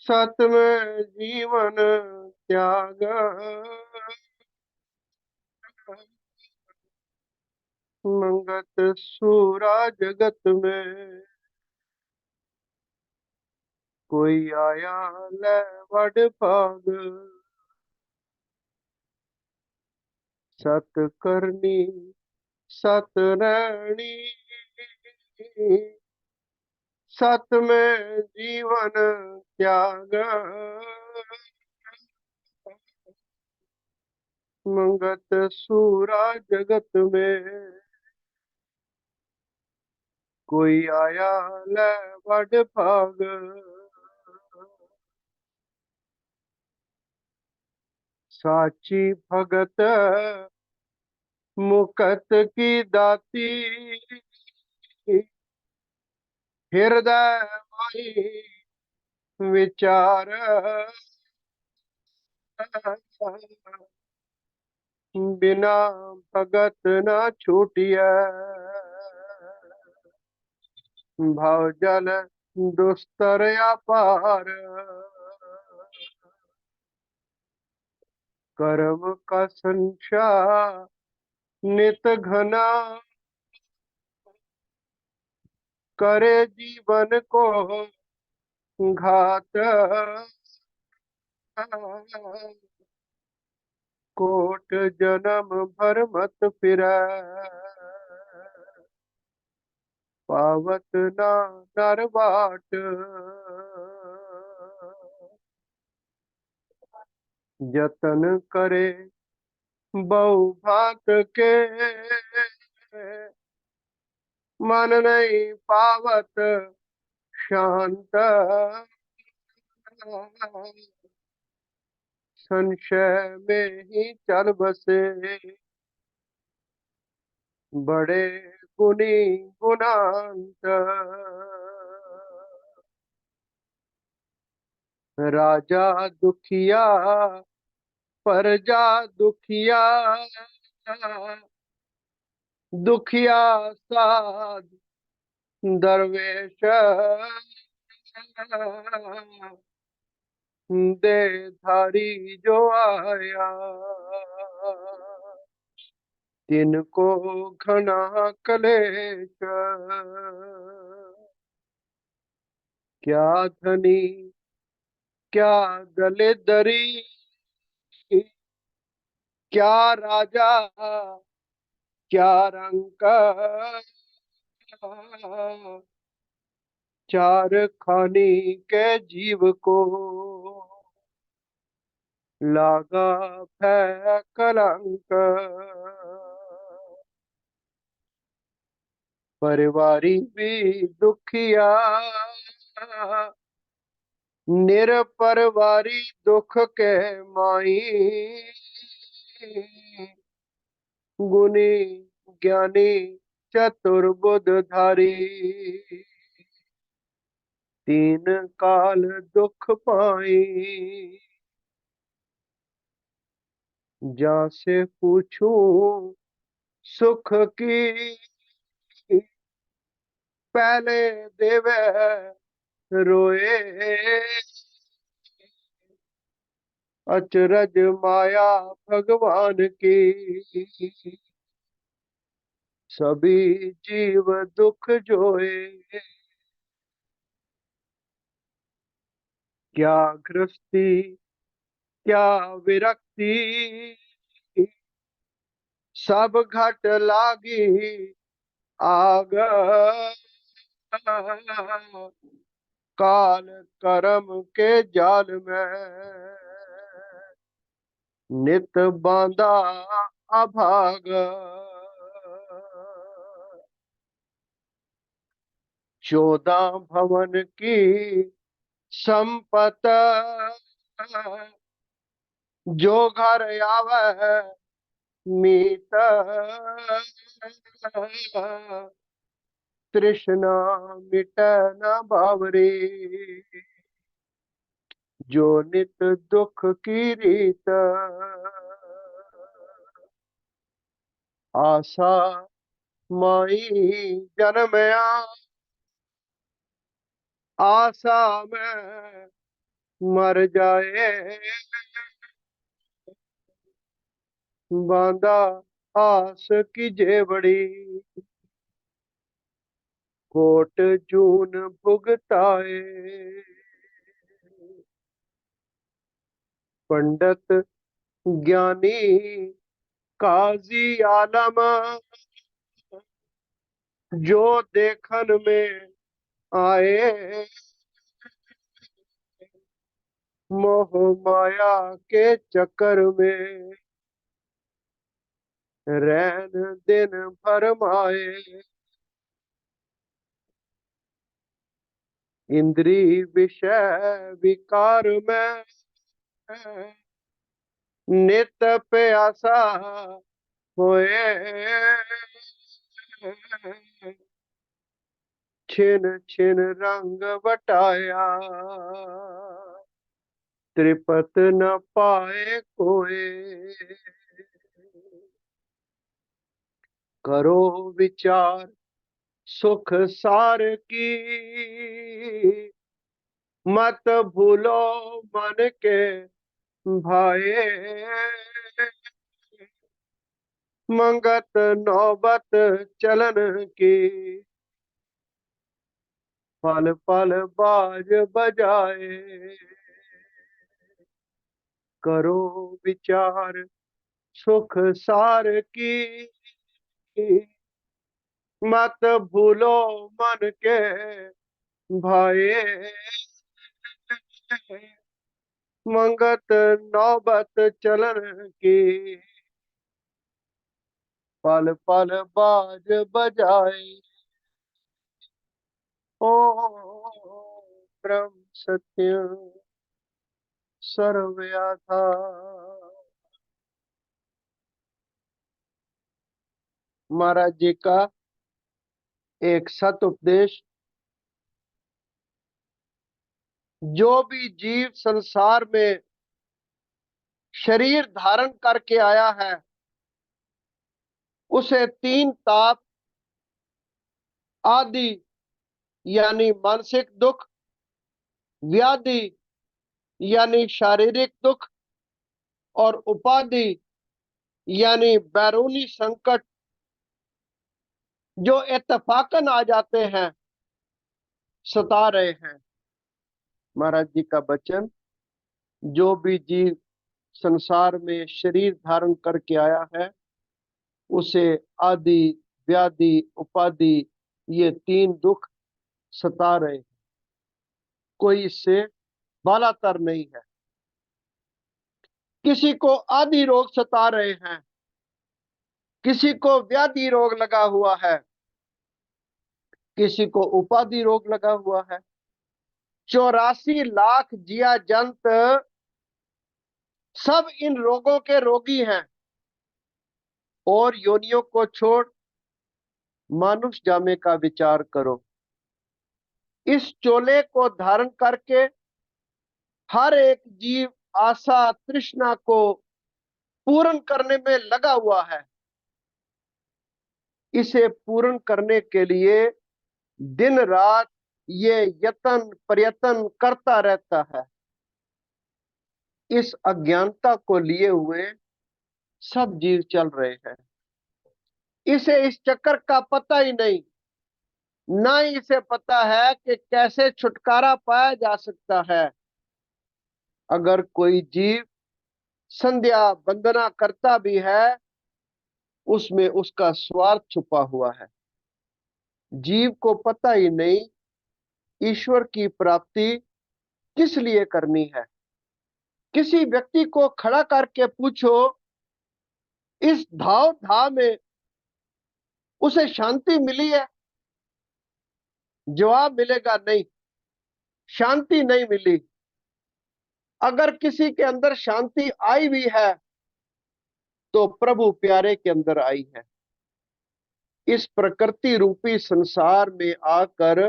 सत में जीवन त्याग, मंगत सूरा जगत में। कोई आया ले वड भाग, सत करनी सत रहनी। सत में जीवन त्याग, मंगत सूरा जगत में। कोई आया ले वड भाग, साची भगत मुकत की दाती। हृदय माही विचार, बिना भगत न छूटिया। भाव जल दुस्तर या पार, कर्म का संसार नित घना। करे जीवन को घात, कोट जन्म भर मत फिरै। पावत ना नर बाट, जतन करे बहु भांत के। मन नहीं पावत शांत, संशय में ही चल बसे। बड़े गुनी गुणांत, राजा दुखिया प्रजा दुखिया। दुखिया साध दरवेश, दे धारी जो आया। तिनको घना कलेश, क्या धनी क्या दलेदरी। क्या राजा क्या रंक, चार खानी के जीव को। लागा भय कलंक, परिवारी भी दुखिया। निरपरवारी दुख के माई। गुनी ज्ञानी चतुर बुद्धधारी, तीन काल दुख पाई। जा से पूछूं सुख की, पहले देवे रोए। अचरज माया भगवान की, सभी जीव दुख जोए। क्या गृहस्थी क्या विरक्ति, सब घट लागी आग। काल कर्म के जाल में, नित बांधा अभाग। 14 भवन की संपत, जो घर आवे मीत। तृष्णा मिटे न बावरी, जो नित दुख की रीत। आशा माई जन्मया, आशा में मर जाए बांधा आस की जेवड़ी, कोट जून भुगताए। पंडित ज्ञानी काजी आलम, जो देखन में आए। मोह माया के चक्कर में रैन दिन भरमाए। इंद्री विषय विकार में नित प्यासा होए। छिन छिन रंग बटाया, त्रिपत न पाए कोई। करो विचार सुख सार की, मत भूलो मन के भाए। मंगत नौबत चलन की, पल पल बाज बजाए। करो विचार सुख सार की, मत भूलो मन के भाए। मंगत नौबत चलन की, पल पल बाज बजाए। ओ ब्रह्म सत्य सर्वव्याथा। महाराज जी का एक सत उपदेश। जो भी जीव संसार में शरीर धारण करके आया है, उसे तीन ताप आदि यानी मानसिक दुख, व्याधि यानी शारीरिक दुख, और उपाधि यानी बैरूनी संकट जो इत्तेफाकन आ जाते हैं, सता रहे हैं। महाराज जी का वचन, जो भी जीव संसार में शरीर धारण करके आया है, उसे आदि व्याधि उपाधि ये तीन दुख सता रहे हैं। कोई इससे बालातर नहीं है। किसी को आदि रोग सता रहे हैं, किसी को व्याधि रोग लगा हुआ है, किसी को उपाधि रोग लगा हुआ है। 84 लाख जिया जंत सब इन रोगों के रोगी हैं। और योनियों को छोड़ मानुष जामे का विचार करो। इस चोले को धारण करके हर एक जीव आशा तृष्णा को पूर्ण करने में लगा हुआ है। इसे पूर्ण करने के लिए दिन रात ये यत्न प्रयत्न करता रहता है। इस अज्ञानता को लिए हुए सब जीव चल रहे हैं। इसे इस चक्कर का पता ही नहीं, ना ही इसे पता है कि कैसे छुटकारा पाया जा सकता है। अगर कोई जीव संध्या वंदना करता भी है, उसमें उसका स्वार्थ छुपा हुआ है। जीव को पता ही नहीं ईश्वर की प्राप्ति किस लिए करनी है। किसी व्यक्ति को खड़ा करके पूछो, इस धाव धाव में उसे शांति मिली है? जवाब मिलेगा नहीं, शांति नहीं मिली। अगर किसी के अंदर शांति आई भी है, तो प्रभु प्यारे के अंदर आई है। इस प्रकृति रूपी संसार में आकर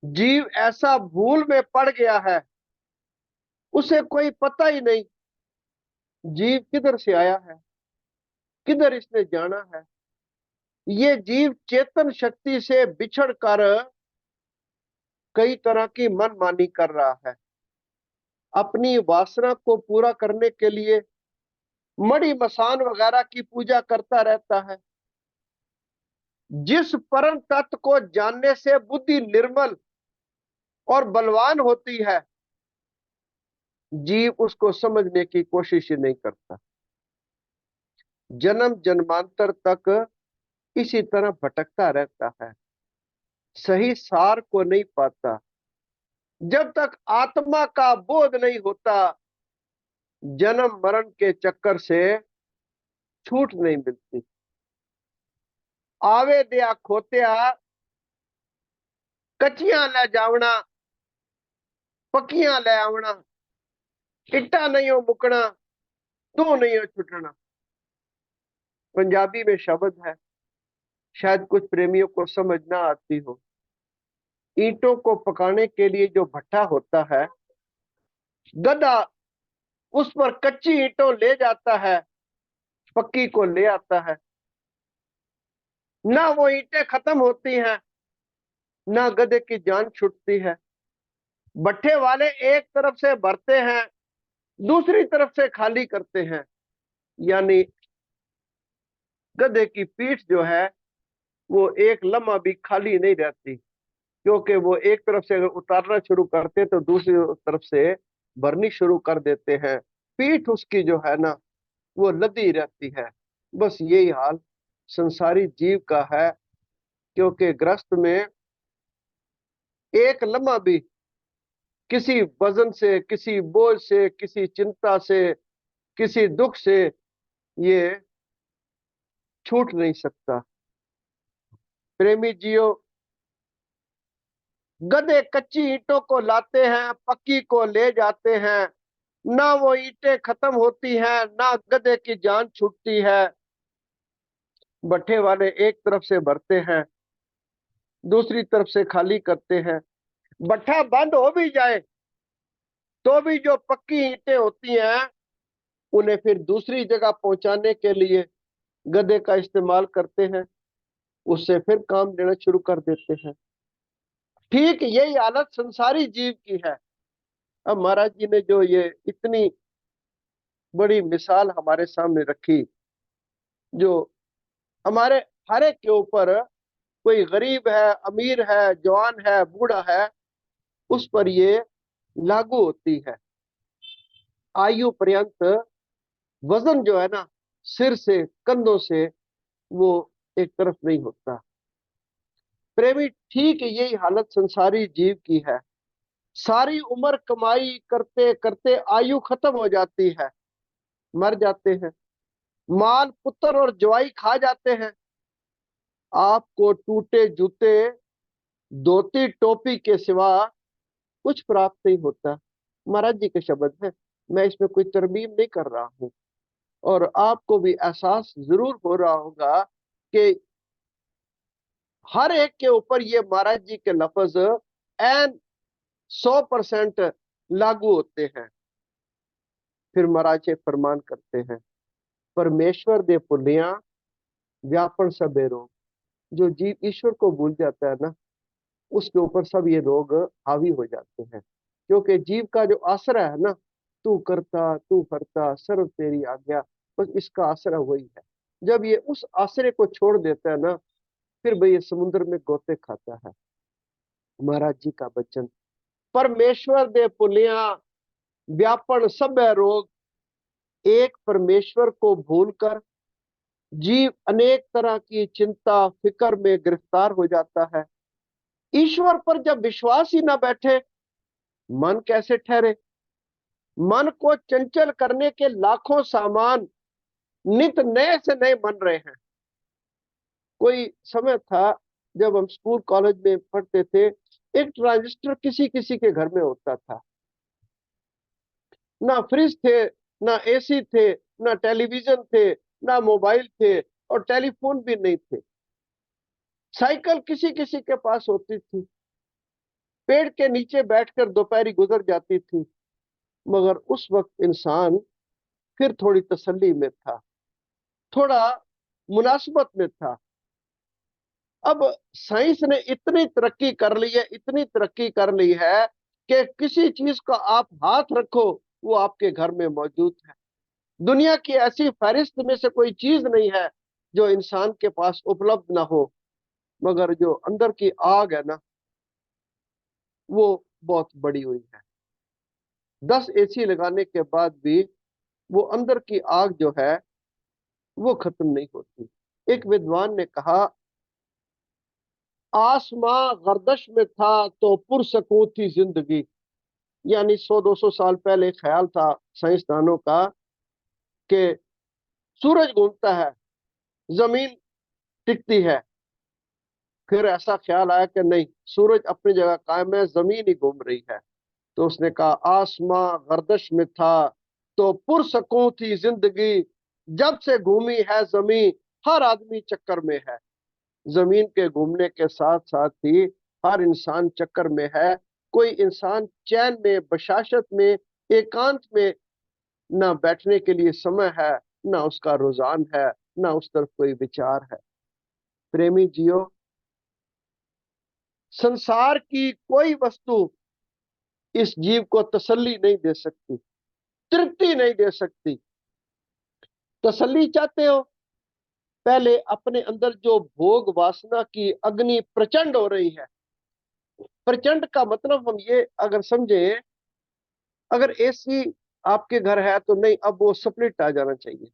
जीव ऐसा भूल में पड़ गया है, उसे कोई पता ही नहीं जीव किधर से आया है, किधर इसने जाना है। ये जीव चेतन शक्ति से बिछड़ कर कई तरह की मनमानी कर रहा है। अपनी वासना को पूरा करने के लिए मणि मसान वगैरह की पूजा करता रहता है। जिस परम तत्व को जानने से बुद्धि निर्मल और बलवान होती है, जीव उसको समझने की कोशिश ही नहीं करता। जन्म जन्मांतर तक इसी तरह भटकता रहता है, सही सार को नहीं पाता। जब तक आत्मा का बोध नहीं होता, जन्म मरण के चक्कर से छूट नहीं मिलती। आवे दिया खोतिया, कच्चियां ले जावना, पक्कियां ले आवना, इट्टा नहीं हो मुकना, तू नहीं हो छुटना। पंजाबी में शब्द है, शायद कुछ प्रेमियों को समझ ना आती हो। ईंटों को पकाने के लिए जो भट्ठा होता है, गधा उस पर कच्ची ईंटों ले जाता है, पक्की को ले आता है। ना वो ईंटें खत्म होती हैं, ना गधे की जान छूटती है। भट्ठे वाले एक तरफ से भरते हैं, दूसरी तरफ से खाली करते हैं। यानी गधे की पीठ जो है वो एक लम्हा भी खाली नहीं रहती, क्योंकि वो एक तरफ से अगर उतारना शुरू करते तो दूसरी तरफ से भरनी शुरू कर देते हैं। पीठ उसकी जो है ना वो लदी रहती है। बस यही हाल संसारी जीव का है, क्योंकि ग्रस्त में एक लम्हा भी किसी वजन से, किसी बोझ से, किसी चिंता से, किसी दुख से ये छूट नहीं सकता। प्रेमी जियो, गधे कच्ची ईंटों को लाते हैं, पक्की को ले जाते हैं। ना वो ईंटें खत्म होती हैं, ना गधे की जान छूटती है। भट्ठे वाले एक तरफ से भरते हैं, दूसरी तरफ से खाली करते हैं। भट्ठा बंद हो भी जाए तो भी जो पक्की ईंटें होती हैं उन्हें फिर दूसरी जगह पहुंचाने के लिए गधे का इस्तेमाल करते हैं, उससे फिर काम लेना शुरू कर देते हैं। ठीक यही हालत संसारी जीव की है। अब महाराज जी ने जो ये इतनी बड़ी मिसाल हमारे सामने रखी, जो हमारे हर एक के ऊपर, कोई गरीब है, अमीर है, जवान है, बूढ़ा है, उस पर ये लागू होती है। आयु पर्यंत वजन जो है ना, सिर से कंधों से वो एक तरफ नहीं होता। प्रेमी, ठीक यही हालत संसारी जीव की है। सारी उम्र कमाई करते करते आयु खत्म हो जाती है, मर जाते हैं। माल पुत्र और जवाई खा जाते हैं। आपको टूटे जूते, धोती टोपी के सिवा कुछ प्राप्त नहीं होता। महाराज जी के शब्द है, मैं इसमें कोई तरमीम नहीं कर रहा हूं। और आपको भी एहसास जरूर हो रहा होगा कि हर एक के ऊपर ये महाराज जी के लफ्ज एन 100% लागू होते हैं। फिर महाराज जी फरमान करते हैं, परमेश्वर दे पुलिया व्यापन सबे रोग। जो जीव ईश्वर को भूल जाता है ना, उसके ऊपर सब ये रोग हावी हो जाते हैं। क्योंकि जीव का जो आसरा है ना, तू करता तू करता सर्व तेरी आज्ञा, बस इसका आसरा वही है। जब ये उस आसरे को छोड़ देता है ना, फिर भाई ये समुद्र में गोते खाता है। महाराज जी का वचन, परमेश्वर दे पुलिया व्यापन सब रोग। एक परमेश्वर को भूलकर जीव अनेक तरह की चिंता फिक्र में गिरफ्तार हो जाता है। ईश्वर पर जब विश्वास ही ना बैठे, मन कैसे ठहरे। मन को चंचल करने के लाखों सामान नित नए से नए बन रहे हैं। कोई समय था जब हम स्कूल कॉलेज में पढ़ते थे, एक ट्रांजिस्टर किसी किसी के घर में होता था। ना फ्रिज थे, ना एसी थे, ना टेलीविजन थे, ना मोबाइल थे, और टेलीफोन भी नहीं थे। साइकिल किसी किसी के पास होती थी। पेड़ के नीचे बैठकर दोपहरी गुजर जाती थी। मगर उस वक्त इंसान फिर थोड़ी तसल्ली में था, थोड़ा मुनासिबत में था। अब साइंस ने इतनी तरक्की कर ली है, इतनी तरक्की कर ली है कि किसी चीज का आप हाथ रखो वो आपके घर में मौजूद है। दुनिया की ऐसी फहरिस्त में से कोई चीज नहीं है जो इंसान के पास उपलब्ध ना हो, मगर जो अंदर की आग है ना, वो बहुत बड़ी हुई है। 10 एसी लगाने के बाद भी वो अंदर की आग जो है वो खत्म नहीं होती। एक विद्वान ने कहा, आसमां गर्दश में था तो पुरसकून थी जिंदगी। यानी 100-200 साल पहले ख्याल था साइंसदानों का कि सूरज घूमता है, जमीन टिकती है। फिर ऐसा ख्याल आया कि नहीं, सूरज अपनी जगह कायम है, जमीन ही घूम रही है। तो उसने कहा, आसमां गर्दश में था तो पुरसकून थी जिंदगी, जब से घूमी है जमीन हर आदमी चक्कर में है। जमीन के घूमने के साथ साथ ही हर इंसान चक्कर में है। कोई इंसान चैन में, बशाशत में, एकांत में ना बैठने के लिए समय है, ना उसका रुझान है, ना उस तरफ कोई विचार है। प्रेमी जियो, संसार की कोई वस्तु इस जीव को तसल्ली नहीं दे सकती, तृप्ति नहीं दे सकती। तसल्ली चाहते हो, पहले अपने अंदर जो भोग वासना की अग्नि प्रचंड हो रही है, प्रचंड का मतलब हम ये अगर समझे, अगर एसी आपके घर है तो नहीं, अब वो स्प्लिट आ जाना चाहिए।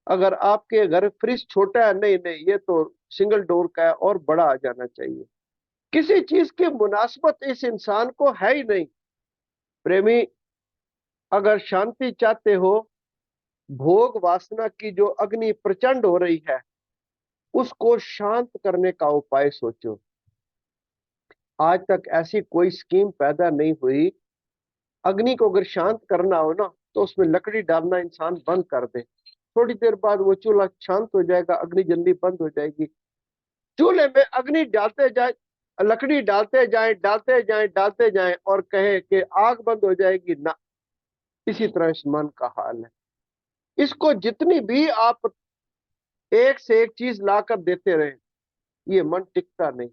अगर आपके घर फ्रिज छोटा है, नहीं नहीं, ये तो सिंगल डोर का है और बड़ा आ जाना चाहिए। किसी चीज की मुनासबत इस इंसान को है ही नहीं। प्रेमी, अगर शांति चाहते हो, भोग वासना की जो अग्नि प्रचंड हो रही है उसको शांत करने का उपाय सोचो। आज तक ऐसी कोई स्कीम पैदा नहीं हुई। अग्नि को अगर शांत करना हो ना, तो उसमें लकड़ी डालना इंसान बंद कर दे, थोड़ी देर बाद वो चूल्हा शांत हो जाएगा, अग्नि जल्दी बंद हो जाएगी। चूल्हे में अग्नि डालते जाए, लकड़ी डालते जाए, डालते जाए, डालते जाए और कहे कि आग बंद हो जाएगी ना। इसी तरह इस मन का हाल है। इसको जितनी भी आप एक से एक चीज लाकर देते रहे, ये मन टिकता नहीं।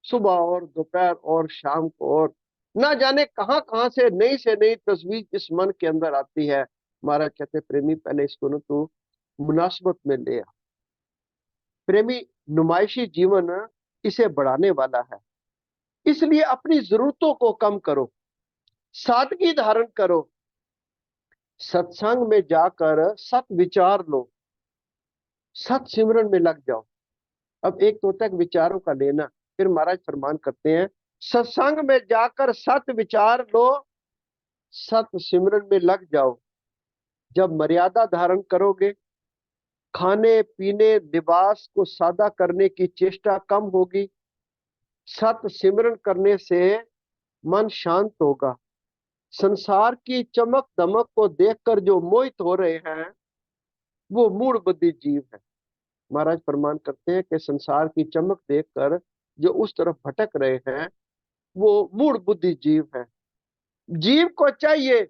सुबह और दोपहर और शाम को और ना जाने कहां कहां से नई तस्वीर इस मन के अंदर आती है। महाराज कहते, प्रेमी पहले इसको ना तू मुनासबत में ले आ। प्रेमी, नुमाइशी जीवन इसे बढ़ाने वाला है। इसलिए अपनी जरूरतों को कम करो, सादगी धारण करो, सत्संग में जाकर सत विचार लो, सत सिमरन में लग जाओ। अब एक तो होता है विचारों का लेना, फिर महाराज फरमान करते हैं, सत्संग में जाकर सत विचार लो, सत सिमरन में लग जाओ। जब मर्यादा धारण करोगे, खाने पीने लिबास को सादा करने की चेष्टा कम होगी, सत सिमरन करने से मन शांत होगा। संसार की चमक दमक को देखकर जो मोहित हो रहे हैं वो मूढ़ बुद्धि जीव है। महाराज फरमान करते हैं कि संसार की चमक देखकर जो उस तरफ भटक रहे हैं वो मूढ़ बुद्धि जीव है। जीव को चाहिए,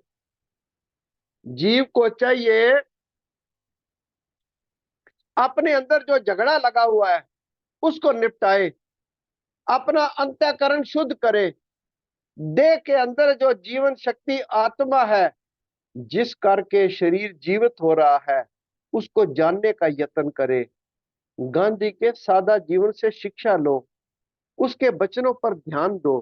जीव को चाहिए अपने अंदर जो झगड़ा लगा हुआ है उसको निपटाए, अपना अंतःकरण शुद्ध करे। देह के अंदर जो जीवन शक्ति आत्मा है, जिस करके शरीर जीवित हो रहा है, उसको जानने का यत्न करे। गांधी के सादा जीवन से शिक्षा लो, उसके वचनों पर ध्यान दो।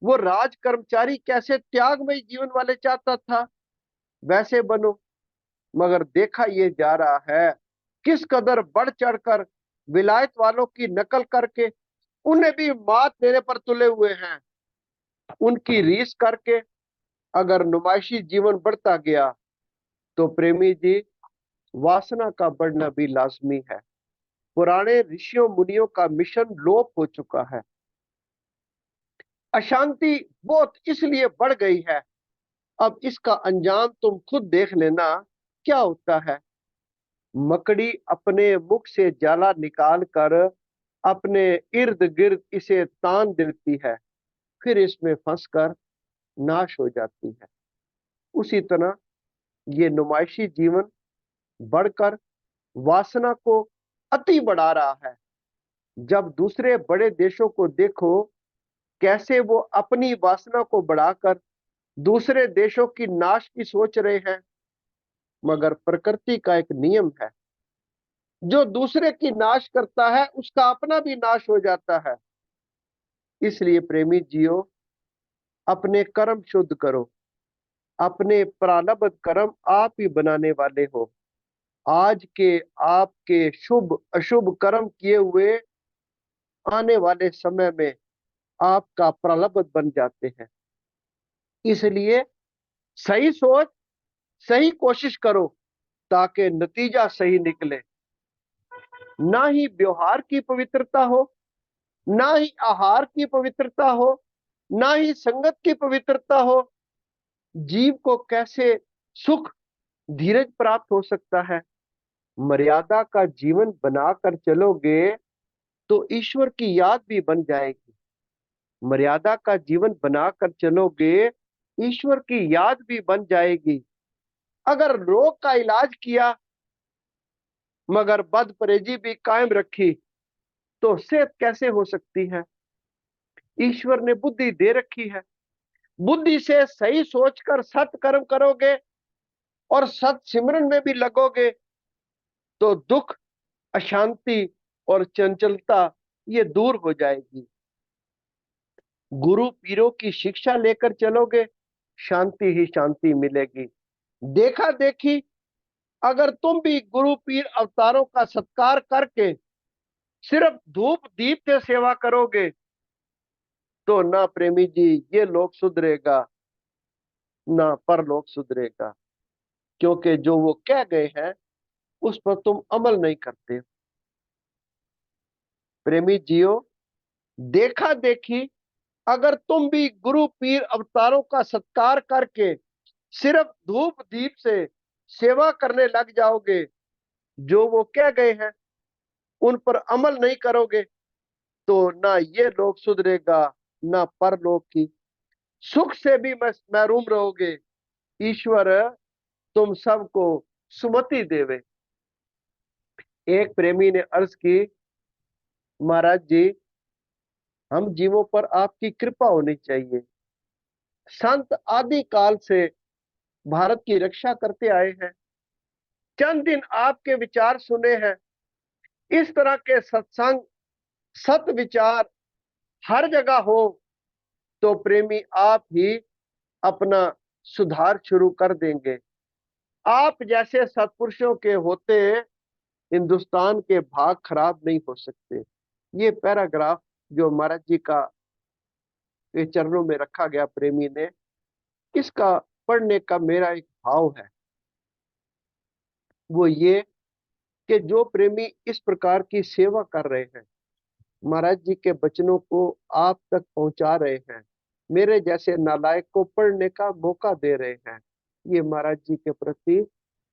वो राज कर्मचारी कैसे त्यागमय जीवन वाले चाहता था, वैसे बनो। मगर देखा ये जा रहा है किस कदर बढ़ चढ़कर विलायत वालों की नकल करके उन्हें भी मात देने पर तुले हुए हैं। उनकी रीस करके अगर नुमाइशी जीवन बढ़ता गया तो प्रेमी जी, वासना का बढ़ना भी लाजमी है। पुराने ऋषियों मुनियों का मिशन लोप हो चुका है। अशांति बहुत इसलिए बढ़ गई है। अब इसका अंजाम तुम खुद देख लेना क्या होता है। मकड़ी अपने मुख से जाला निकाल कर अपने इर्द गिर्द इसे तान देती है, फिर इसमें फंसकर नाश हो जाती है। उसी तरह ये नुमाइशी जीवन बढ़कर वासना को अति बढ़ा रहा है। जब दूसरे बड़े देशों को देखो कैसे वो अपनी वासना को बढ़ाकर दूसरे देशों की नाश की सोच रहे हैं। मगर प्रकृति का एक नियम है, जो दूसरे की नाश करता है उसका अपना भी नाश हो जाता है। इसलिए प्रेमी जियो, अपने कर्म शुद्ध करो। अपने प्रारब्ध कर्म आप ही बनाने वाले हो। आज के आपके शुभ अशुभ कर्म किए हुए आने वाले समय में आपका प्रारब्ध बन जाते हैं। इसलिए सही सोच, सही कोशिश करो, ताकि नतीजा सही निकले। ना ही व्यवहार की पवित्रता हो, ना ही आहार की पवित्रता हो, ना ही संगत की पवित्रता हो। जीव को कैसे सुख धीरज प्राप्त हो सकता है। मर्यादा का जीवन बनाकर चलोगे तो ईश्वर की याद भी बन जाएगी। मर्यादा का जीवन बनाकर चलोगे, ईश्वर की याद भी बन जाएगी। अगर रोग का इलाज किया मगर बद परहेजी भी कायम रखी, तो सेहत कैसे हो सकती है। ईश्वर ने बुद्धि दे रखी है। बुद्धि से सही सोचकर सत कर्म करोगे और सत सिमरन में भी लगोगे, तो दुख, अशांति और चंचलता ये दूर हो जाएगी। गुरु पीरों की शिक्षा लेकर चलोगे, शांति ही शांति मिलेगी। देखा देखी अगर तुम भी गुरु पीर अवतारों का सत्कार करके सिर्फ धूप दीप से सेवा करोगे, तो ना प्रेमी जी ये लोक सुधरेगा, ना परलोक सुधरेगा। क्योंकि जो वो कह गए हैं उस पर तुम अमल नहीं करते। प्रेमी जियो, देखा देखी अगर तुम भी गुरु पीर अवतारों का सत्कार करके सिर्फ धूप दीप से सेवा करने लग जाओगे, जो वो कह गए हैं उन पर अमल नहीं करोगे, तो ना ये लोक सुधरेगा, ना परलोक की सुख से भी महरूम रहोगे। ईश्वर तुम सबको सुमति देवे। एक प्रेमी ने अर्ज की, महाराज जी, हम जीवों पर आपकी कृपा होनी चाहिए। संत आदि काल से भारत की रक्षा करते आए हैं। चंद दिन आपके विचार सुने हैं। इस तरह के सत्संग, सत विचार हर जगह हो, तो प्रेमी आप ही अपना सुधार शुरू कर देंगे। आप जैसे सत्पुरुषों के होते हिंदुस्तान के भाग खराब नहीं हो सकते। ये पैराग्राफ जो महाराज जी का के चरणों में रखा गया प्रेमी ने, इसका पढ़ने का मेरा एक भाव है, वो ये कि जो प्रेमी इस प्रकार की सेवा कर रहे हैं, महाराज जी के वचनों को आप तक पहुंचा रहे हैं, मेरे जैसे नालायक को पढ़ने का मौका दे रहे हैं, ये महाराज जी के प्रति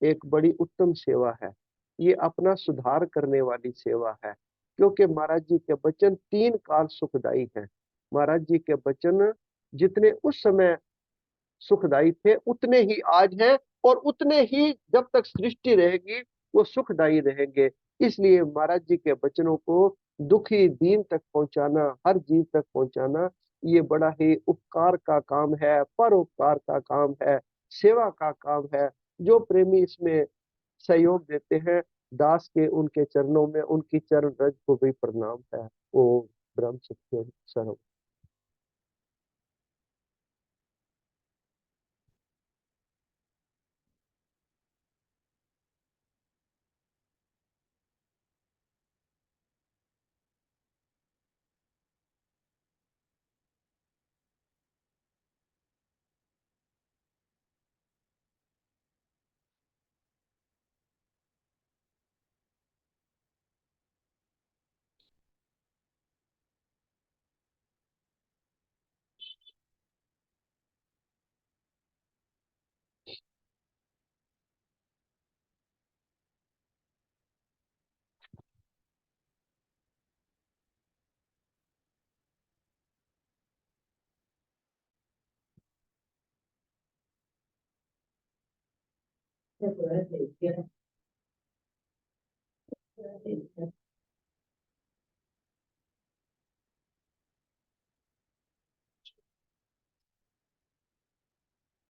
एक बड़ी उत्तम सेवा है। ये अपना सुधार करने वाली सेवा है। क्योंकि महाराज जी के वचन तीन काल सुखदायी हैं। महाराज जी के वचन जितने उस समय सुखदायी थे उतने ही आज हैं, और उतने ही जब तक सृष्टि रहेगी वो सुखदायी रहेंगे। इसलिए महाराज जी के वचनों को दुखी दीन तक पहुंचाना, हर जीव तक पहुंचाना, ये बड़ा ही उपकार का काम है, परोपकार का काम है, सेवा का काम है। जो प्रेमी इसमें सहयोग देते हैं, दास के उनके चरणों में उनकी चरण रज को भी प्रणाम है। ओ ब्रह्म सत्य सर्व।